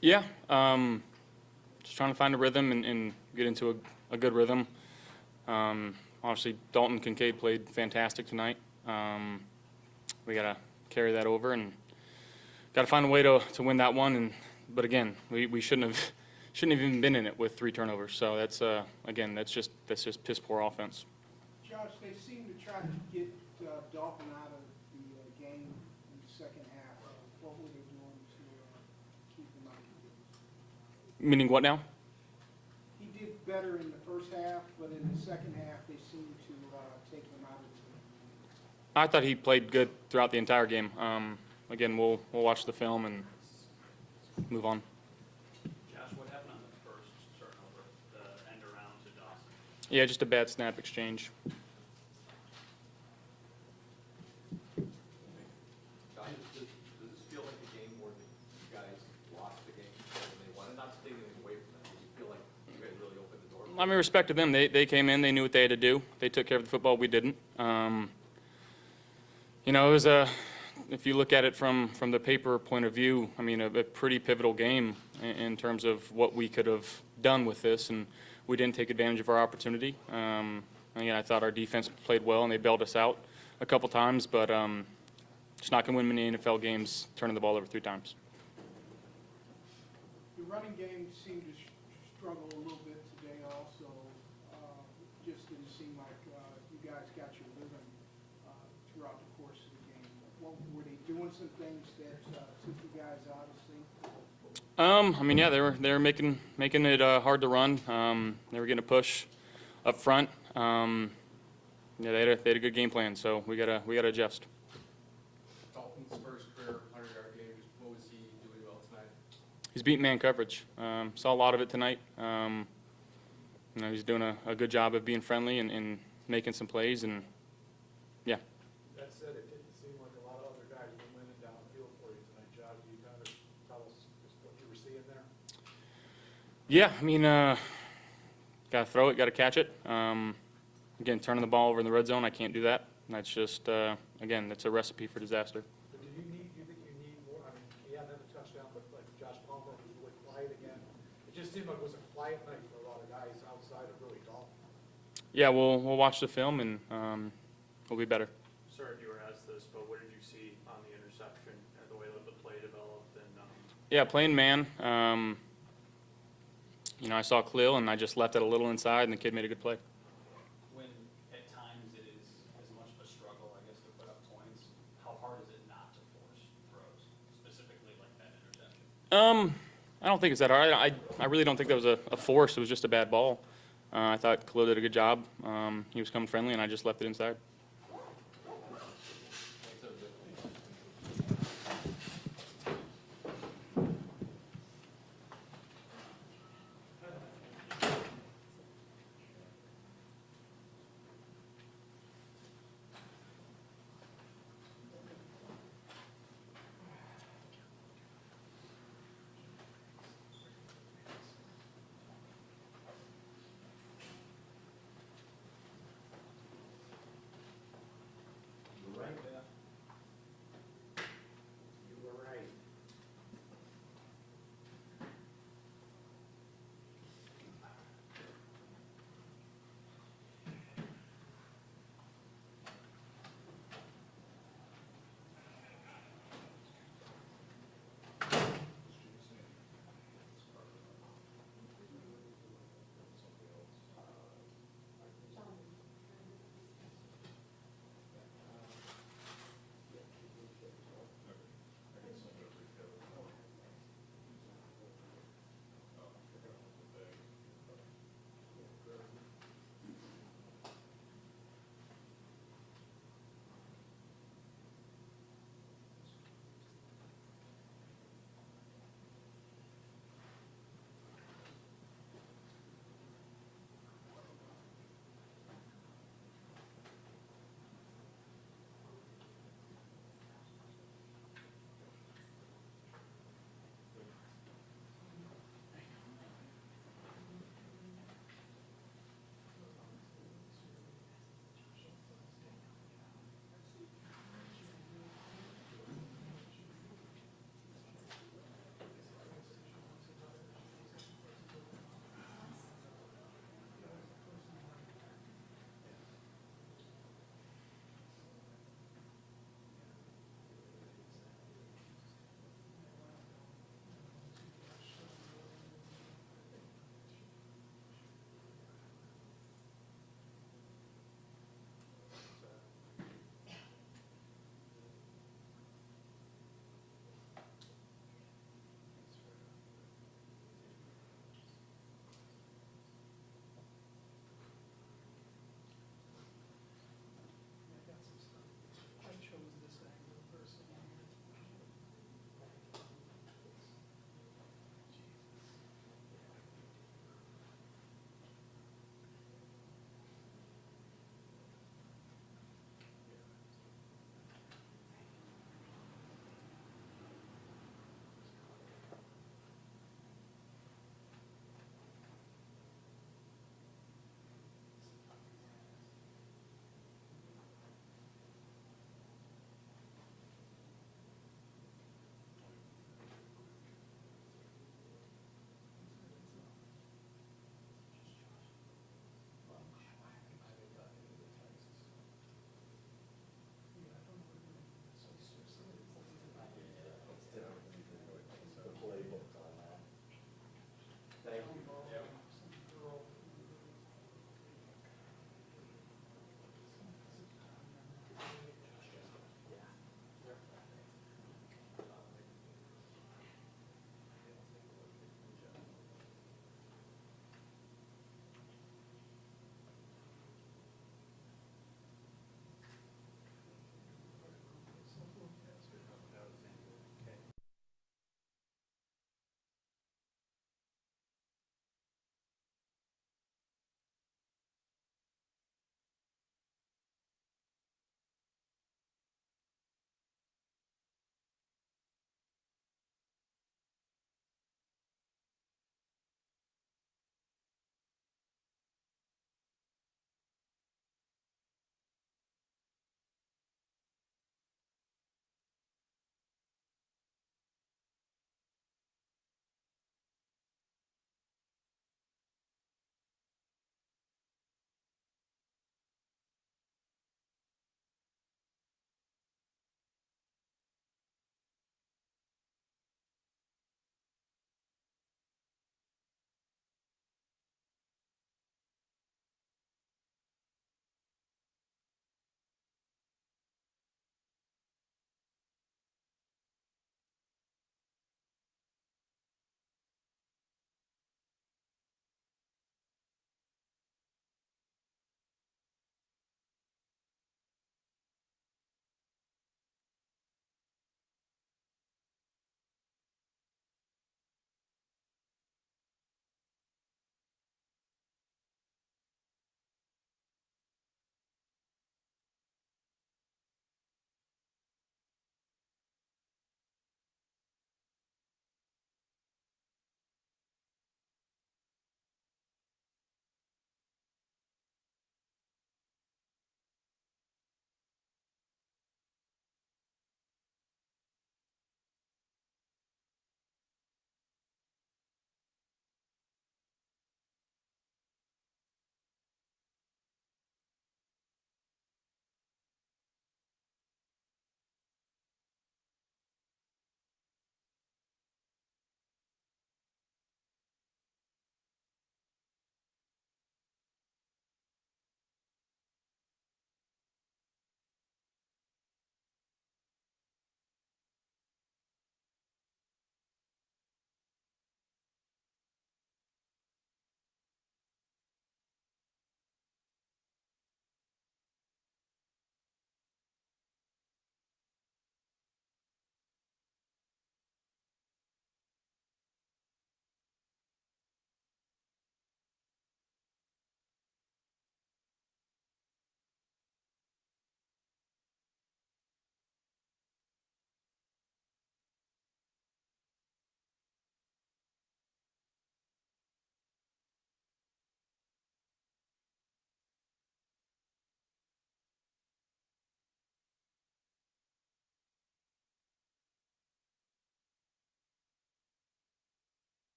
Yeah, just trying to find a rhythm and get into a good rhythm. Obviously, Dalton Kincaid played fantastic tonight. We got to carry that over and got to find a way to win that one. But again, we shouldn't have even been in it with 3 turnovers. So that's again that's just piss poor offense. Josh, they seem to try to get Dalton out of the game in the second half. What were they doing to keep him out of the game? Meaning what now? He did better in the first half, but in the second half they seemed to take him out of the game. I thought he played good throughout the entire game. Again, we'll watch the film and move on. Josh, what happened on the first turnover, the end around to Dawson? Yeah, just a bad snap exchange. Does this feel like a game where you guys lost the game and they won? Not to take anything away from them. Does it feel like you guys really opened the door? I mean, respect to them. They came in. They knew what they had to do. They took care of the football. We didn't. You know, it was if you look at it from the paper point of view, I mean, a pretty pivotal game in terms of what we could have done with this, and we didn't take advantage of our opportunity. Again, I thought our defense played well, and they bailed us out a couple times, but just not going to win many NFL games turning the ball over 3 times. The running game seemed to struggle a little bit today also. Just didn't seem like you guys got your rhythm throughout the course of the game. Were they doing some things that took you guys out of sync? I mean, yeah, they were making it hard to run. They were getting a push up front. Yeah, they had a good game plan, so we gotta adjust. Dalton's first career 100-yard game. What was he doing well tonight? He's beating man coverage. Saw a lot of it tonight. You know, he's doing a good job of being friendly and making some plays, and yeah. That said, it didn't seem like a lot of other guys were winning downfield for you tonight, Josh. Can you kind of tell us just what you were seeing there? Yeah, I mean, got to throw it, got to catch it. Again, turning the ball over in the red zone, I can't do that. That's just, again, that's a recipe for disaster. But do you think you need more? I mean, he had another touchdown, but like Josh Palmer was really quiet again. It just seemed like it was a quiet night for a lot of guys outside of really Dalton. Yeah, we'll watch the film and we'll be better. Sorry if you were asked this, but what did you see on the interception and the way that the play developed? And Yeah, playing man. You know, I saw Khalil and I just left it a little inside, and the kid made a good play. When at times it is as much of a struggle, I guess, to put up points, how hard is it not to force throws, specifically like that interception? I don't think it's that hard. I really don't think that was a force. It was just a bad ball. I thought Khalil did a good job. He was coming friendly, and I just left it inside.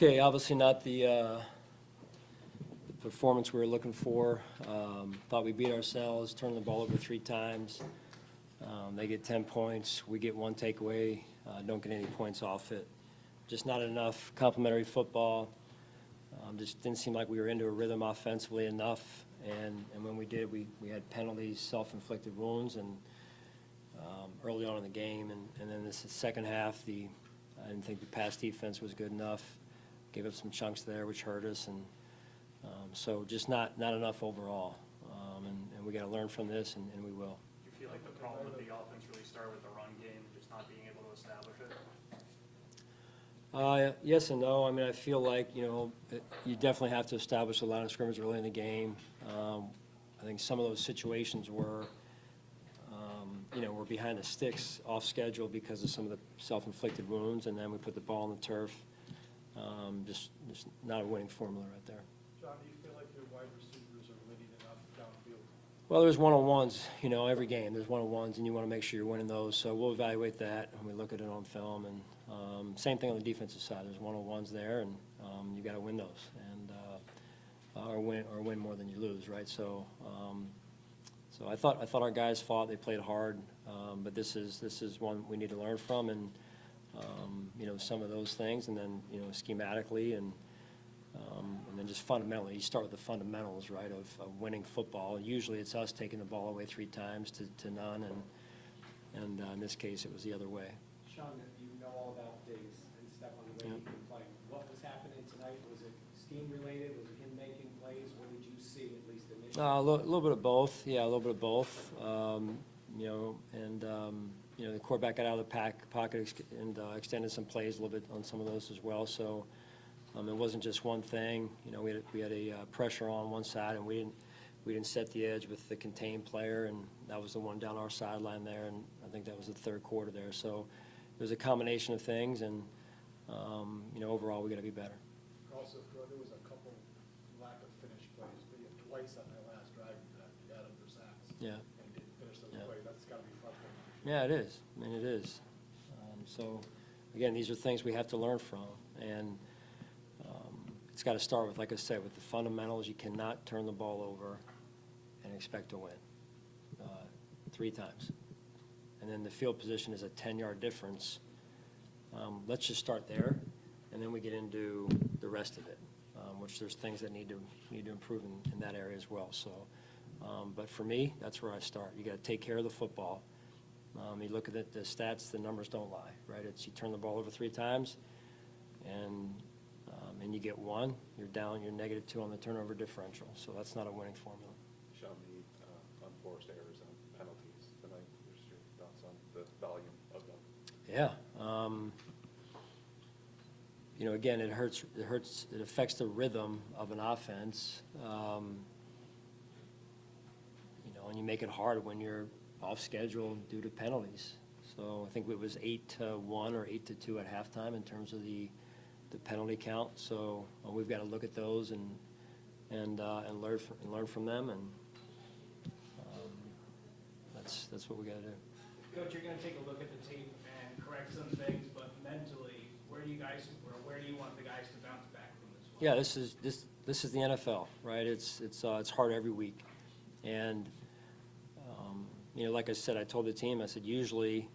Okay, obviously not the performance we were looking for. Thought we beat ourselves, turned the ball over 3 times. They get 10 points, we get 1 takeaway, don't get any points off it. Just not enough complementary football. Just didn't seem like we were into a rhythm offensively enough. And when we did, we had penalties, self-inflicted wounds, and early on in the game. And then this second half, I didn't think the pass defense was good enough. Gave up some chunks there, which hurt us. And so just not enough overall. And we got to learn from this, and we will. Do you feel like the problem with the offense really started with the run game, just not being able to establish it? Yes and no. I mean, I feel like, you definitely have to establish a line of scrimmage early in the game. I think some of those situations were, we're behind the sticks off schedule because of some of the self-inflicted wounds, and then we put the ball on the turf. Just not a winning formula right there. John, do you feel like your wide receivers are winning enough downfield? Well, there's one-on-ones, every game. There's one-on-ones, and you want to make sure you're winning those. So we'll evaluate that, and we look at it on film. And same thing on the defensive side. There's one-on-ones there, and you got to win those, and or win more than you lose, right? So, so I thought our guys fought. They played hard, but this is one we need to learn from, and some of those things, and then schematically, and then just fundamentally. You start with the fundamentals, right, of winning football. Usually it's us taking the ball away 3 times to none, and in this case it was the other way. Sean, you know all about Diggs and Stephon, the way he can play. What was happening tonight? Was it scheme related? Was it him making plays? What did you see, at least initially? A little bit of both. Yeah, a little bit of both. The quarterback got out of the pocket and extended some plays a little bit on some of those as well. So it wasn't just one thing. We had a pressure on one side, and we didn't set the edge with the contained player, and that was the one down our sideline there, and I think that was the 3rd quarter there. So it was a combination of things, and overall we got to be better. Also, there was a couple lack of finished plays, but twice on that last drive that you had under sacks. Yeah. And didn't finish those Yeah. plays. That's got to be frustrating. Yeah, it is. I mean, it is. So, again, these are things we have to learn from, and it's got to start with, like I said, with the fundamentals. You cannot turn the ball over and expect to win 3 times. And then the field position is a 10-yard difference. Let's just start there, and then we get into the rest of it, which there's things that need to improve in that area as well. So, but for me, that's where I start. You got to take care of the football. You look at the stats; the numbers don't lie, right? It's you turn the ball over 3 times, and you get 1. You're down. You're -2 on the turnover differential. So that's not a winning formula. Sean, the unforced errors and penalties tonight, what's your thoughts on the volume of them? Yeah. Again, it hurts. It affects the rhythm of an offense. And you make it hard when you're off schedule due to penalties. So I think it was 8-1 or 8-2 at halftime in terms of the penalty count. So we've got to look at those and learn from them, and that's what we got to do. Coach, you're going to take a look at the tape and correct some things, but mentally, where do you want the guys to bounce back from this one? Yeah, this is the NFL, right? It's hard every week, and like I said, I told the team, I said usually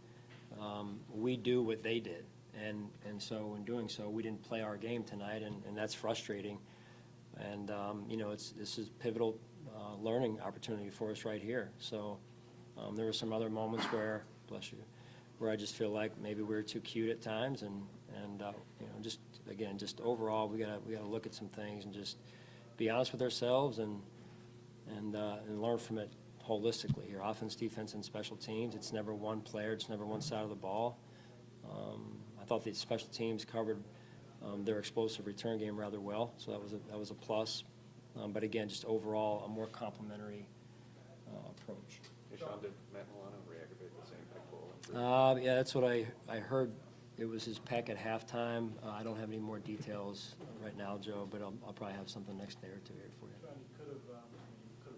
we do what they did, and so in doing so, we didn't play our game tonight, and that's frustrating. And this is pivotal learning opportunity for us right here. So there were some other moments where, bless you, where I just feel like maybe we were too cute at times, and just overall, we gotta look at some things and just be honest with ourselves and learn from it holistically here. Offense, defense, and special teams. It's never one player. It's never one side of the ball. I thought the special teams covered their explosive return game rather well, so that was a plus. But again, just overall, a more complementary approach. Hey, Sean, did Matt Milano re-aggravate the same pec pull? Yeah, that's what I heard. It was his pec at halftime. I don't have any more details right now, Joe, but I'll probably have something next day or 2 here for you. John, you could have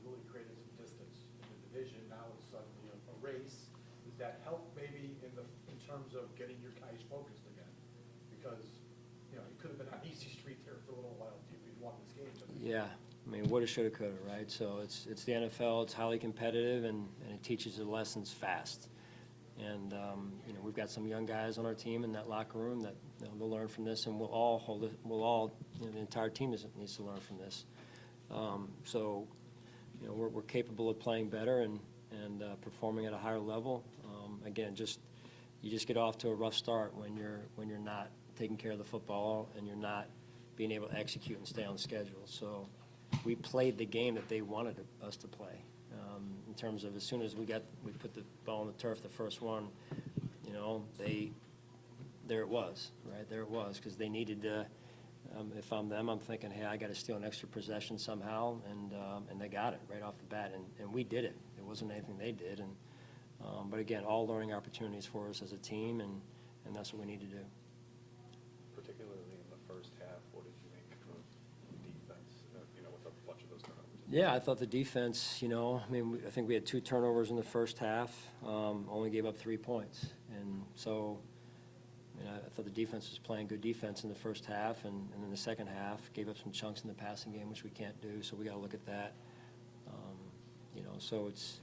really created some distance in the division. Now it's suddenly a race. Does that help maybe in terms of getting your guys focused again? Because it could have been an easy streak Yeah, I mean, woulda, shoulda, coulda, right? So it's the NFL, it's highly competitive, and it teaches the lessons fast. And, you know, we've got some young guys on our team in that locker room that, you know, they'll learn from this, and we'll all, you know, the entire team needs to learn from this. So, you know, we're capable of playing better and performing at a higher level. Again, you just get off to a rough start when you're not taking care of the football and you're not being able to execute and stay on schedule. So we played the game that they wanted us to play. In terms of as soon as we put the ball on the turf, the first one, you know, there it was, right? There it was, because they needed to. If I'm them, I'm thinking, hey, I got to steal an extra possession somehow, and they got it right off the bat, and we did it. It wasn't anything they did, but again, all learning opportunities for us as a team, and that's what we need to do. Particularly in the first half, what did you make of defense, you know, with a bunch of those turnovers? Yeah, I thought the defense, you know, I mean, I think we had 2 turnovers in the first half, only gave up 3 points. And so, you know, I thought the defense was playing good defense in the first half, and in the second half, gave up some chunks in the passing game, which we can't do, so we got to look at that. You know, so it's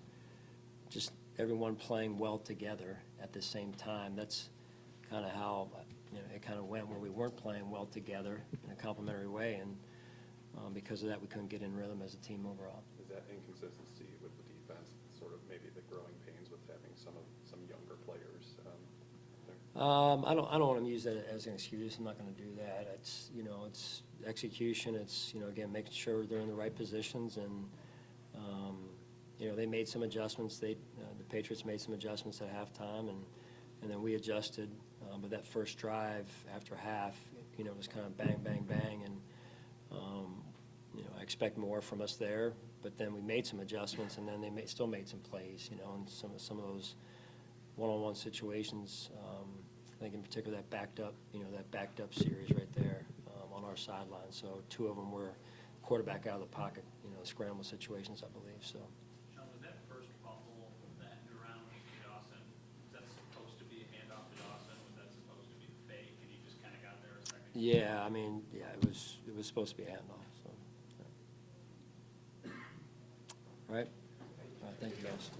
just everyone playing well together at the same time. That's kind of how, you know, it kind of went, where we weren't playing well together in a complementary way, and because of that, we couldn't get in rhythm as a team overall. Is that inconsistency with the defense sort of maybe the growing pains with having some younger players there? I don't want to use that as an excuse. I'm not going to do that. It's, you know, it's execution. It's, you know, again, making sure they're in the right positions, and you know, they made some adjustments. The Patriots made some adjustments at halftime, and then we adjusted. But that first drive after half, you know, was kind of bang, bang, bang, and you know, I expect more from us there. But then we made some adjustments, and then they still made some plays, you know, and some of those one-on-one situations. I think in particular that backed up series right there on our sideline. So 2 of them were quarterback out of the pocket, you know, scramble situations, I believe. So. Sean, was that first fumble, that end around to Dawson, was that supposed to be a handoff to Dawson? Was that supposed to be the fake, and he just kind of got there a second? Yeah, I mean, yeah, it was supposed to be a handoff. So. Yeah. All right. Thank you, guys.